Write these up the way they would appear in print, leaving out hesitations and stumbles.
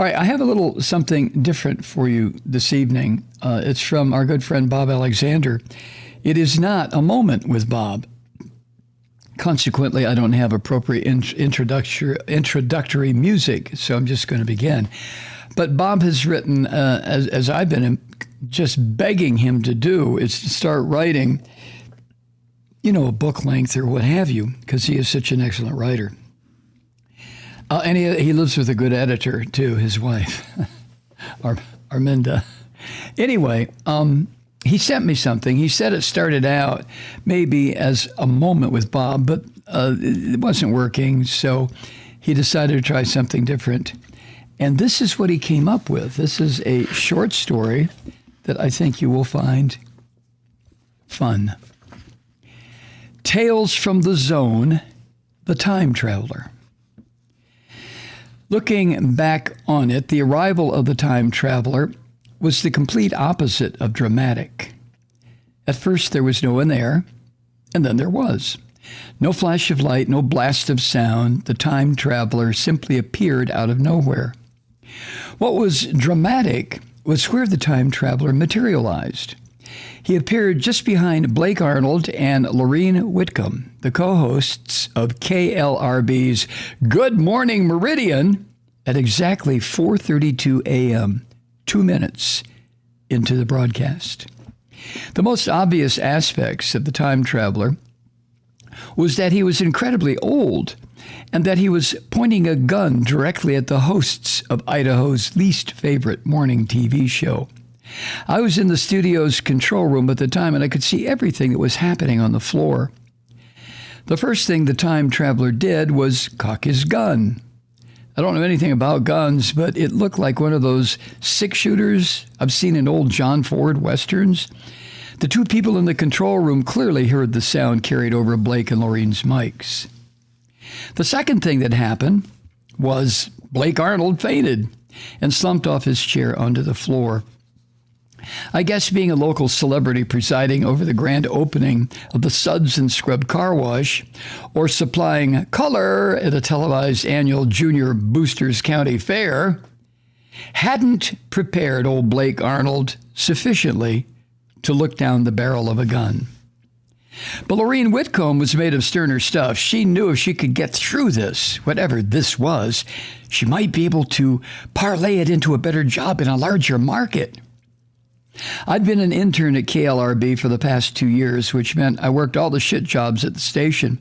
All right, I have a little something different for you this evening. It's from our good friend Bob Alexander. It is not a moment with Bob. Consequently, I don't have appropriate introductory music, so I'm just going to begin. But Bob has written, as I've been just begging him to do, is to start writing, a book length or what have you, because he is such an excellent writer. And he lives with a good editor, too, his wife, Arminda. Anyway, he sent me something. He said it started out maybe as a moment with Bob, but it wasn't working, so he decided to try something different. And this is what he came up with. This is a short story that I think you will find fun. Tales from the Zone, the Time Traveler. Looking back on it, the arrival of the time traveler was the complete opposite of dramatic. At first, there was no one there, and then there was. No flash of light, no blast of sound. The time traveler simply appeared out of nowhere. What was dramatic was where the time traveler materialized. He appeared just behind Blake Arnold and Lorene Whitcomb, the co-hosts of KLRB's Good Morning Meridian, at exactly 4:32 a.m., 2 minutes into the broadcast. The most obvious aspects of the time traveler was that he was incredibly old and that he was pointing a gun directly at the hosts of Idaho's least favorite morning TV show. I was in the studio's control room at the time, and I could see everything that was happening on the floor. The first thing the time traveler did was cock his gun. I don't know anything about guns, but it looked like one of those six-shooters I've seen in old John Ford westerns. The two people in the control room clearly heard the sound carried over Blake and Lorene's mics. The second thing that happened was Blake Arnold fainted and slumped off his chair onto the floor. I guess being a local celebrity presiding over the grand opening of the Suds and Scrub Car Wash, or supplying color at a televised annual Junior Boosters County Fair, hadn't prepared old Blake Arnold sufficiently to look down the barrel of a gun. But Lorene Whitcomb was made of sterner stuff. She knew if she could get through this, whatever this was, she might be able to parlay it into a better job in a larger market. I'd been an intern at KLRB for the past 2 years, which meant I worked all the shit jobs at the station.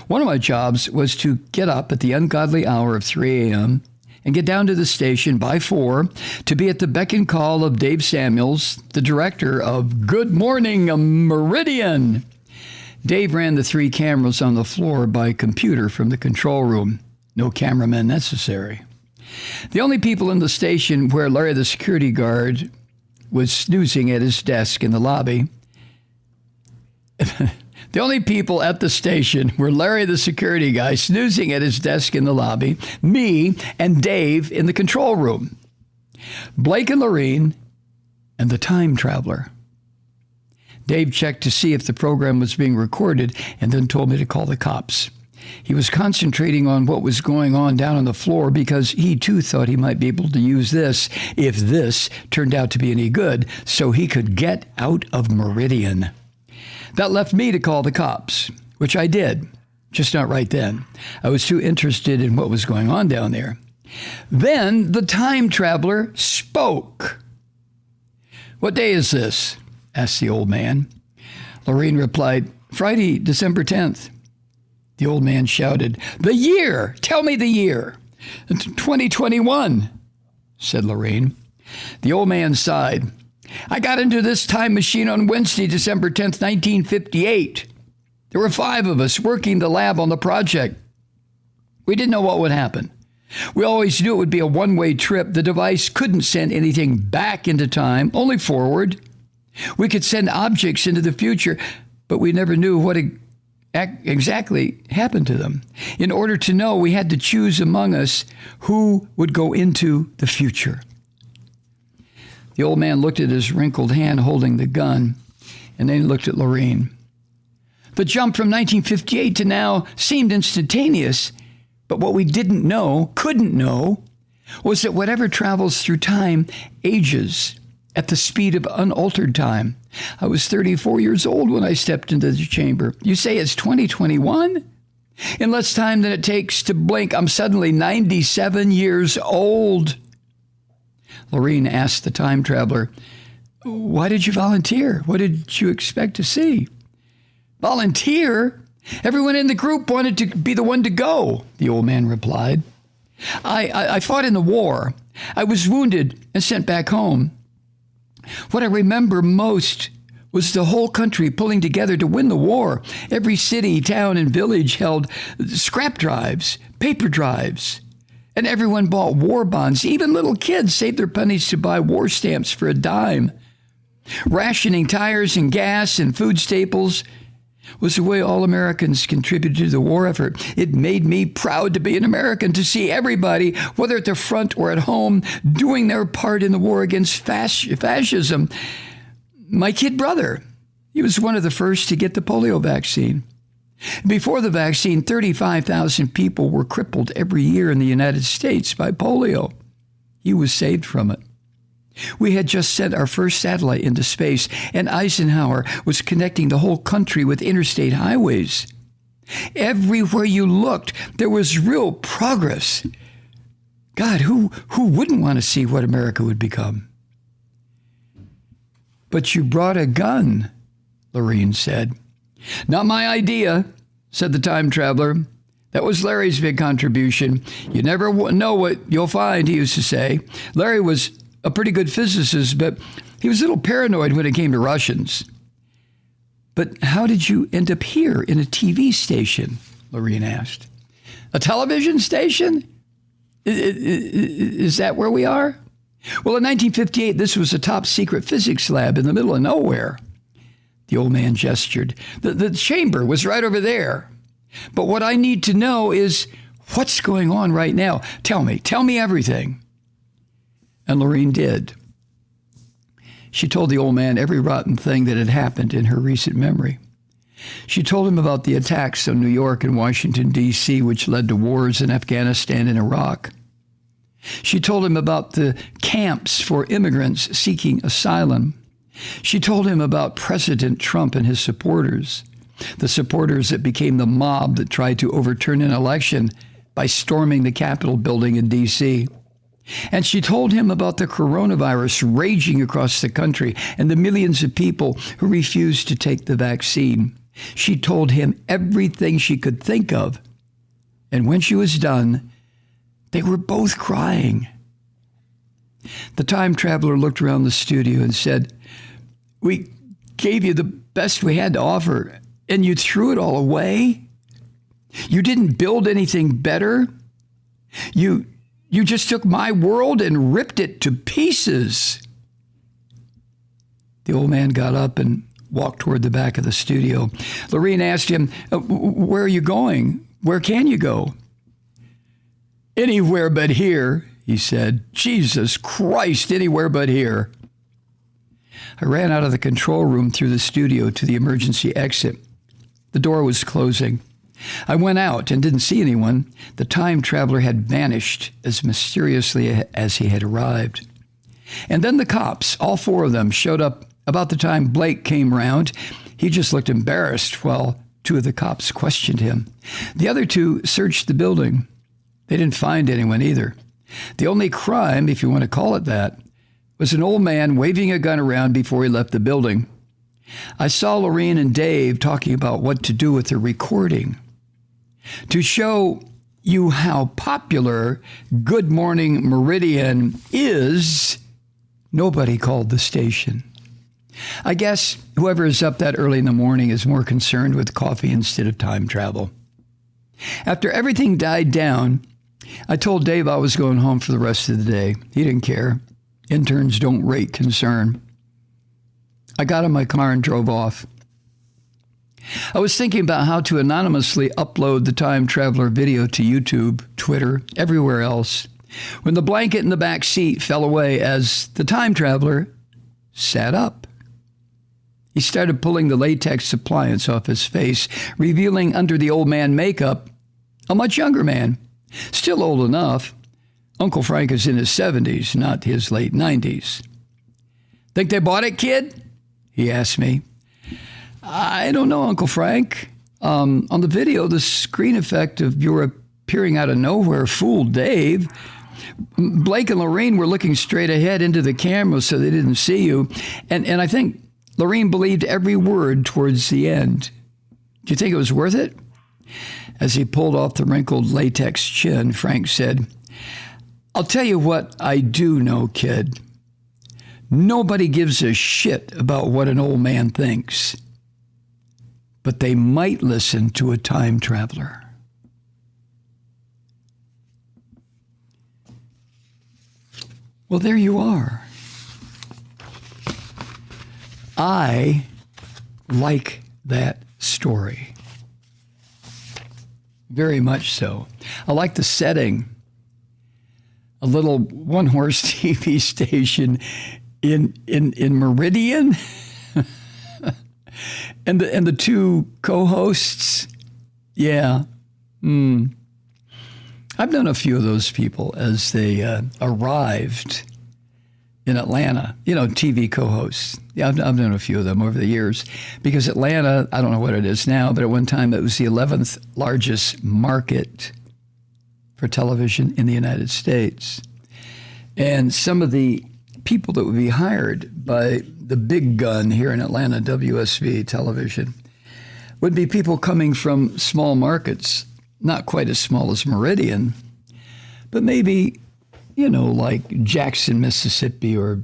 One of my jobs was to get up at the ungodly hour of 3 a.m. and get down to the station by 4 to be at the beck and call of Dave Samuels, the director of Good Morning Meridian. Dave ran the 3 cameras on the floor by computer from the control room. No cameramen necessary. The only people in the station where Larry the security guard was snoozing at his desk in the lobby. The only people at the station were Larry the security guy snoozing at his desk in the lobby, me, and Dave in the control room. Blake and Lorene, and the time traveler. Dave checked to see if the program was being recorded and then told me to call the cops. He was concentrating on what was going on down on the floor because he too thought he might be able to use this, if this turned out to be any good, so he could get out of Meridian. That left me to call the cops, which I did, just not right then. I was too interested in what was going on down there. Then the time traveler spoke. "What day is this?" asked the old man. Lorene replied, "Friday, December 10th. The old man shouted, "The year! Tell me the year!" "It's 2021, said Lorene. The old man sighed. "I got into this time machine on Wednesday, December 10th, 1958. There were 5 of us working the lab on the project. We didn't know what would happen. We always knew it would be a one-way trip. The device couldn't send anything back into time, only forward. We could send objects into the future, but we never knew what exactly happened to them. In order to know, we had to choose among us who would go into the future." The old man looked at his wrinkled hand holding the gun, and then he looked at Lorene. "The jump from 1958 to now seemed instantaneous, but what we didn't know, couldn't know, was that whatever travels through time ages at the speed of unaltered time. I was 34 years old when I stepped into the chamber. You say it's 2021? In less time than it takes to blink, I'm suddenly 97 years old. Lorene asked the time traveler, "Why did you volunteer? What did you expect to see?" "Volunteer? Everyone in the group wanted to be the one to go," the old man replied. I fought in the war. I was wounded and sent back home. What I remember most was the whole country pulling together to win the war. Every city, town, and village held scrap drives, paper drives, and everyone bought war bonds. Even little kids saved their pennies to buy war stamps for a dime. Rationing tires and gas and food staples was the way all Americans contributed to the war effort. It made me proud to be an American, to see everybody, whether at the front or at home, doing their part in the war against fascism. My kid brother, he was one of the first to get the polio vaccine. Before the vaccine, 35,000 people were crippled every year in the United States by polio. He was saved from it. We had just sent our first satellite into space, and Eisenhower was connecting the whole country with interstate highways. Everywhere you looked, there was real progress. God, who wouldn't want to see what America would become? "But you brought a gun," Lorene said. "Not my idea," said the time traveler. "That was Larry's big contribution. You never know what you'll find," he used to say. Larry was a pretty good physicist, but he was a little paranoid when it came to Russians. "But how did you end up here in a TV station?" Lorene asked. "A television station? Is that where we are?" "Well, in 1958, this was a top secret physics lab in the middle of nowhere." The old man gestured. The chamber was right over there. "But what I need to know is what's going on right now. Tell me everything." And Lorene did. She told the old man every rotten thing that had happened in her recent memory. She told him about the attacks on New York and Washington, D.C., which led to wars in Afghanistan and Iraq. She told him about the camps for immigrants seeking asylum. She told him about President Trump and his supporters, the supporters that became the mob that tried to overturn an election by storming the Capitol building in D.C. And she told him about the coronavirus raging across the country and the millions of people who refused to take the vaccine. She told him everything she could think of. And when she was done, they were both crying. The time traveler looked around the studio and said, "We gave you the best we had to offer, and you threw it all away? You didn't build anything better? You just took my world and ripped it to pieces." The old man got up and walked toward the back of the studio. Lorene asked him, "Where are you going? Where can you go?" "Anywhere but here," he said. "Jesus Christ, anywhere but here." I ran out of the control room through the studio to the emergency exit. The door was closing. I went out and didn't see anyone. The time traveler had vanished as mysteriously as he had arrived. And then the cops, all four of them, showed up about the time Blake came round. He just looked embarrassed while two of the cops questioned him. The other two searched the building. They didn't find anyone either. The only crime, if you want to call it that, was an old man waving a gun around before he left the building. I saw Lorene and Dave talking about what to do with the recording. To show you how popular Good Morning Meridian is, nobody called the station. I guess whoever is up that early in the morning is more concerned with coffee instead of time travel. After everything died down, I told Dave I was going home for the rest of the day. He didn't care. Interns don't rate concern. I got in my car and drove off. I was thinking about how to anonymously upload the time traveler video to YouTube, Twitter, everywhere else, when the blanket in the back seat fell away as the time traveler sat up. He started pulling the latex appliance off his face, revealing under the old man makeup a much younger man, still old enough, Uncle Frank is in his 70s, not his late 90s. Think they bought it, kid? He asked me. I don't know, Uncle Frank. On the video, the screen effect of your appearing out of nowhere fooled Dave. Blake and Lorene were looking straight ahead into the camera so they didn't see you. And I think Lorene believed every word towards the end. Do you think it was worth it? As he pulled off the wrinkled latex chin, Frank said, I'll tell you what I do know, kid. Nobody gives a shit about what an old man thinks. But they might listen to a time traveler. Well, there you are. I like that story. Very much so. I like the setting. A little one-horse TV station in Meridian. and the two co-hosts. Yeah. I've known a few of those people as they arrived in Atlanta, TV co-hosts. Yeah, I've known a few of them over the years because Atlanta, I don't know what it is now, but at one time it was the 11th largest market for television in the United States. And some of the people that would be hired by the big gun here in Atlanta, WSV television, would be people coming from small markets, not quite as small as Meridian, but maybe, like Jackson, Mississippi, or,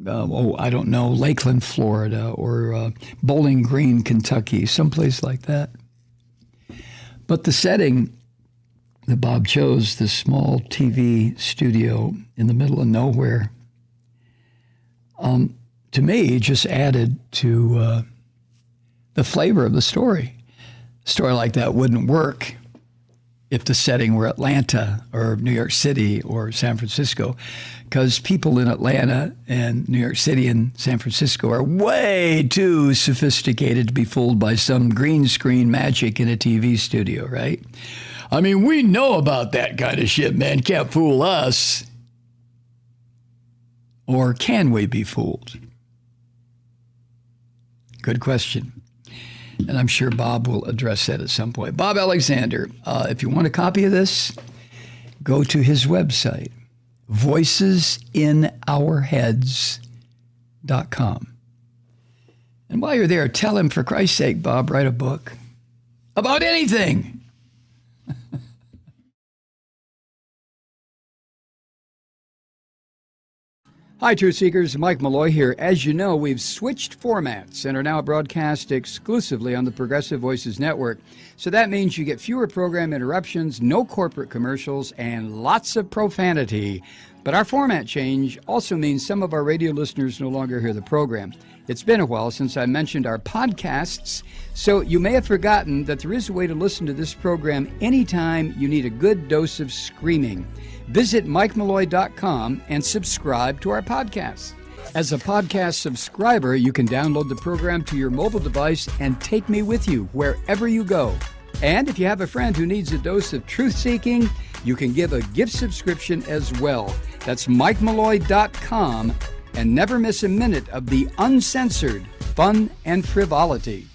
I don't know, Lakeland, Florida, or Bowling Green, Kentucky, someplace like that. But the setting that Bob chose, this small TV studio in the middle of nowhere, to me, just added to the flavor of the story. A story like that wouldn't work if the setting were Atlanta or New York City or San Francisco, because people in Atlanta and New York City and San Francisco are way too sophisticated to be fooled by some green screen magic in a TV studio, right? I mean, we know about that kind of shit, man. Can't fool us. Or can we be fooled? Good question. And I'm sure Bob will address that at some point. Bob Alexander, if you want a copy of this, go to his website, voicesinourheads.com. And while you're there, tell him, for Christ's sake, Bob, write a book about anything. Hi, Truth Seekers. Mike Malloy here. As you know, we've switched formats and are now broadcast exclusively on the Progressive Voices Network. So that means you get fewer program interruptions, no corporate commercials, and lots of profanity. But our format change also means some of our radio listeners no longer hear the program. It's been a while since I mentioned our podcasts, so you may have forgotten that there is a way to listen to this program anytime you need a good dose of screaming. Visit MikeMalloy.com and subscribe to our podcast. As a podcast subscriber, you can download the program to your mobile device and take me with you wherever you go. And if you have a friend who needs a dose of truth-seeking, you can give a gift subscription as well. That's MikeMalloy.com, and never miss a minute of the uncensored fun and frivolity.